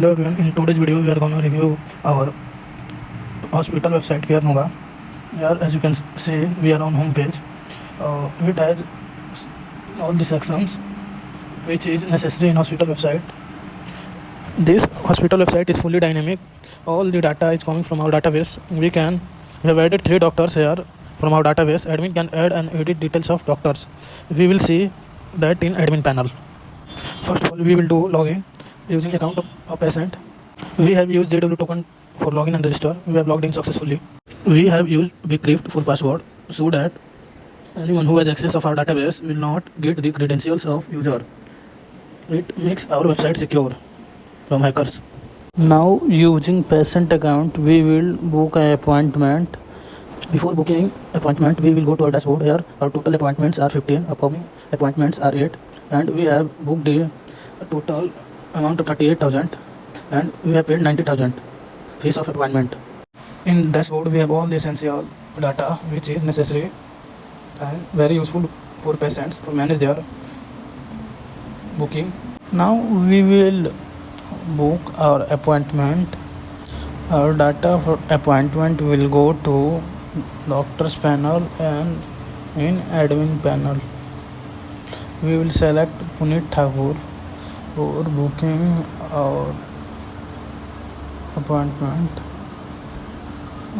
Hello everyone, in today's video we are gonna review our hospital website here Nuga. Here as you can see we are on home page. It has all the sections which is necessary in hospital website. This hospital website is fully dynamic. All the data is coming from our database. We have added 3 doctors here from our database. Admin can add and edit details of doctors. We will see that in admin panel. First of all, we will do login using account of a patient. We have used JW token for login and register. We have logged in successfully. We have used Bcrypt for password so that anyone who has access of our database will not get the credentials of user. It makes our website secure from hackers. Now using patient account, we will book an appointment. Before booking appointment, we will go to our dashboard. Here our total appointments are 15, upcoming appointments are 8, and we have booked the total amount of 38,000 and we have paid 90,000 fees of appointment. In dashboard we have all the essential data which is necessary and very useful for patients to manage their booking. Now we will book our appointment. Our data for appointment will go to doctor's panel and in admin panel. We will select Puneet Thakur for booking our appointment.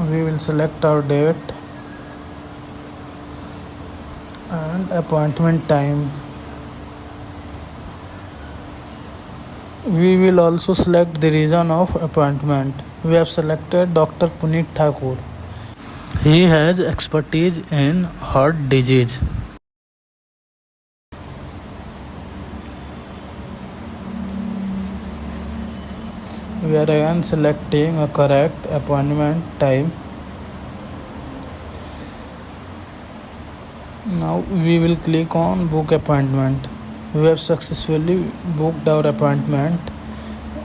We will select our date and appointment time. We will also select the reason of appointment. We have selected Dr. Puneet Thakur. He has expertise in heart disease. We are again selecting a correct appointment time. Now we will click on book appointment. We have successfully booked our appointment.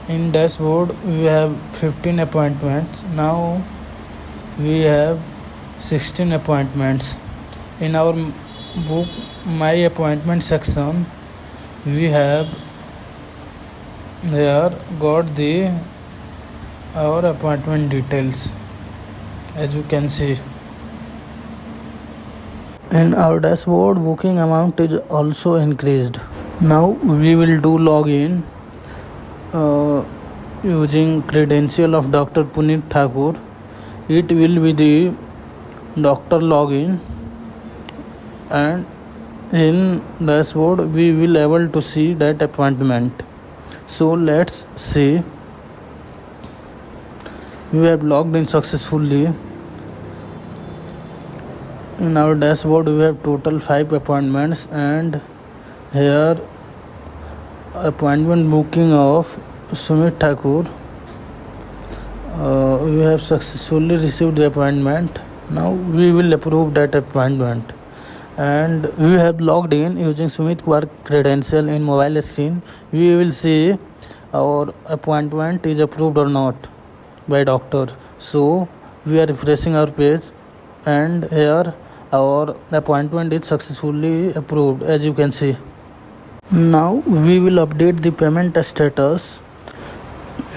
In dashboard we have 15 appointments. Now we have 16 appointments. In our book my appointment section, we have there got our appointment details, as you can see. In our dashboard, booking amount is also increased. Now we will do login using credential of Dr. Puneet Thakur. It will be the doctor login, and in dashboard we will able to see that appointment. So let's see. We have logged in successfully. In our dashboard we have total 5 appointments, and here appointment booking of Sumit Thakur. We have successfully received the appointment. Now we will approve that appointment, and we have logged in using Sumit Kumar credential in mobile screen. We will see our appointment is approved or not by doctor. So we are refreshing our page, and here our appointment is successfully approved, as you can see. Now we will update the payment status.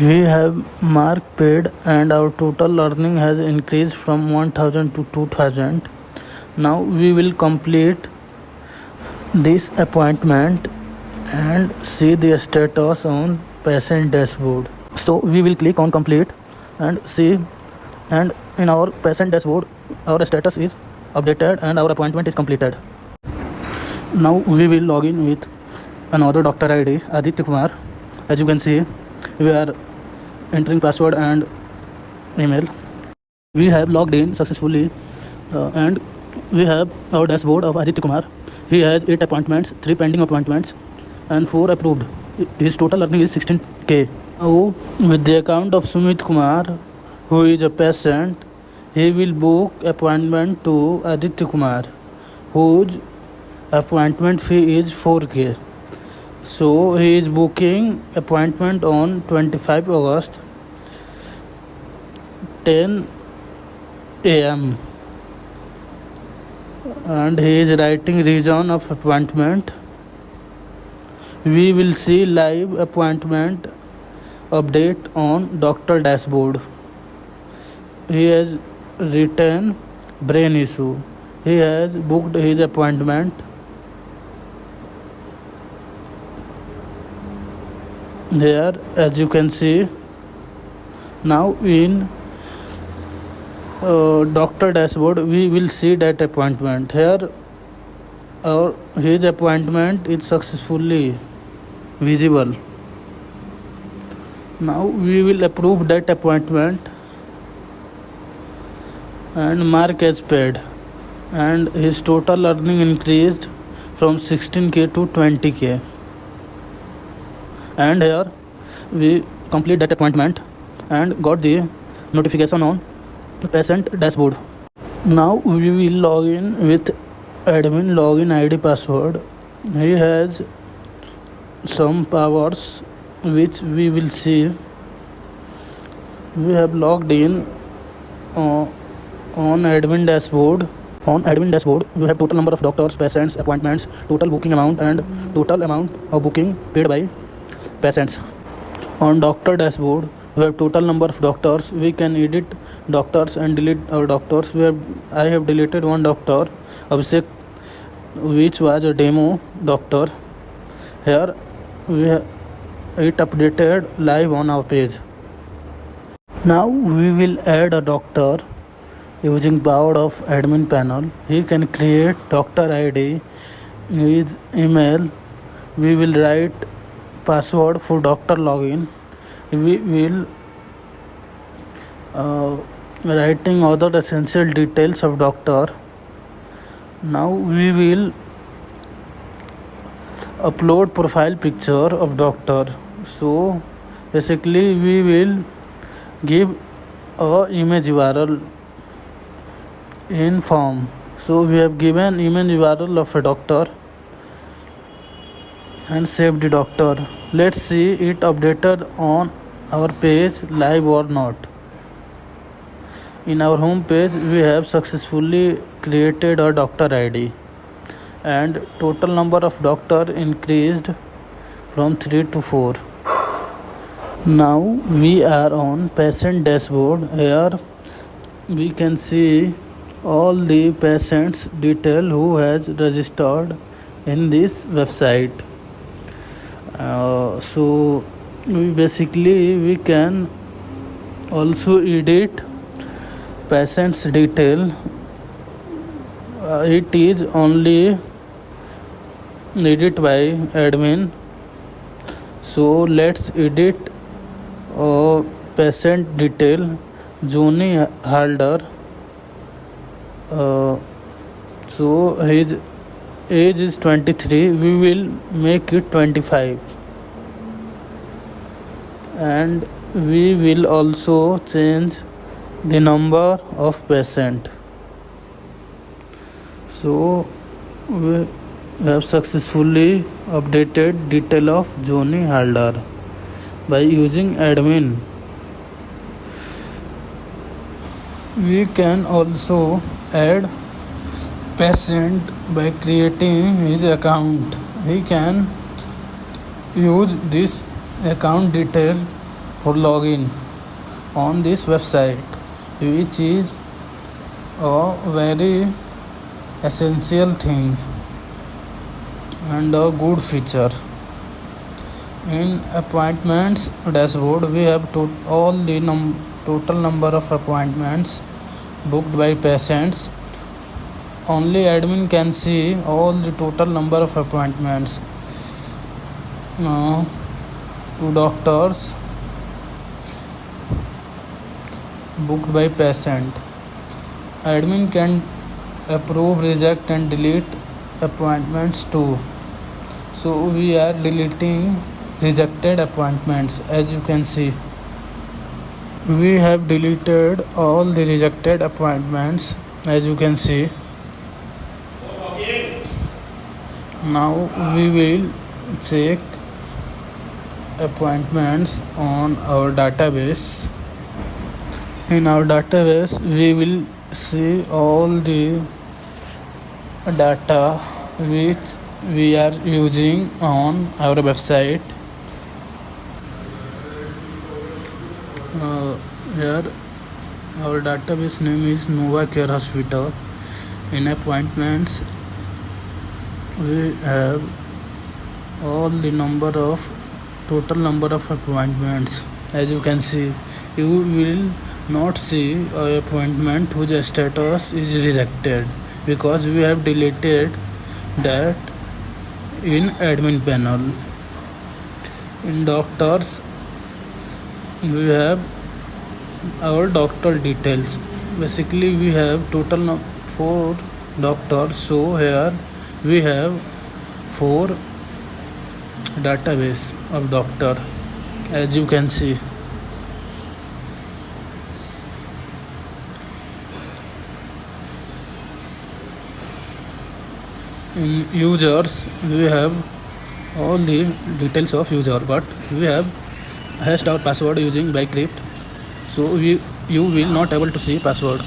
We have marked paid, and our total earning has increased from 1,000 to 2,000. Now we will complete this appointment and see the status on patient dashboard. So we will click on complete and see, and in our patient dashboard our status is updated and our appointment is completed. Now we will log in with another doctor ID, Aditya Kumar. As you can see, we are entering password and email. We have logged in successfully, and we have our dashboard of Aditya Kumar. He has 8 appointments, 3 pending appointments and 4 approved. His total earning is 16k. Now with the account of Sumit Kumar, who is a patient, he will book appointment to Aditya Kumar, whose appointment fee is 4k. So he is booking appointment on 25 August 10 am, and he is writing reason of appointment. We will see live appointment update on doctor dashboard. He has written brain issue. He has booked his appointment. Here, as you can see, now in doctor dashboard we will see that appointment. Here his appointment is successfully visible. Now we will approve that appointment and mark as paid, and his total earning increased from 16k to 20k. And here we complete that appointment and got the notification on patient dashboard. Now we will log in with admin login ID password. He has some powers which we will see. We have logged in on admin dashboard. On admin dashboard we have total number of doctors, patients, appointments, total booking amount and total amount of booking paid by patients. On doctor dashboard we have total number of doctors. We can edit doctors and delete our doctors. I have deleted one doctor, Abhishek, which was a demo doctor. Here we have it updated live on our page. Now we will add a doctor using power of admin panel. He can create doctor ID, his email. We will write password for doctor login. We will writing other essential details of doctor. Now we will upload profile picture of doctor. So basically we will give a image URL in form. So we have given image URL of a doctor and saved the doctor. Let's see it updated on our page live or not. In our home page we have successfully created a doctor ID and total number of doctor increased from 3 to 4. Now we are on patient dashboard. Here we can see all the patients detail who has registered in this website. So we can also edit patient's detail. It is only edit by admin. So let's edit patient detail. Johnny Halder. So his age is 23. We will make it 25. And we will also change the number of patient. So we have successfully updated detail of Johnny Halder by using admin. We can also add patient by creating his account. He can use this account detail for login on this website, which is a very essential thing and a good feature. In appointments dashboard we have all the total number of appointments booked by patients. Only admin can see all the total number of appointments to doctors booked by patient. Admin can approve, reject and delete appointments too. So we are deleting rejected appointments. As you can see, we have deleted all the rejected appointments, as you can see. Now we will check appointments on our database. In our database we will see all the data which we are using on our website. Here our database name is Nova Care Hospital. In appointments we have all the total number of appointments. As you can see, you will not see an appointment whose status is rejected because we have deleted that in admin panel. In doctors we have our doctor details. Basically we have total 4 doctors, so here we have 4 database of doctor, as you can see. In users we have all the details of user, but we have hashed our password using Bcrypt, so you will not able to see password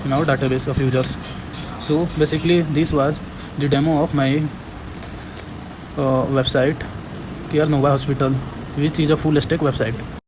in our database of users. So basically this was the demo of my website Care Nova Hospital, which is a full stack website.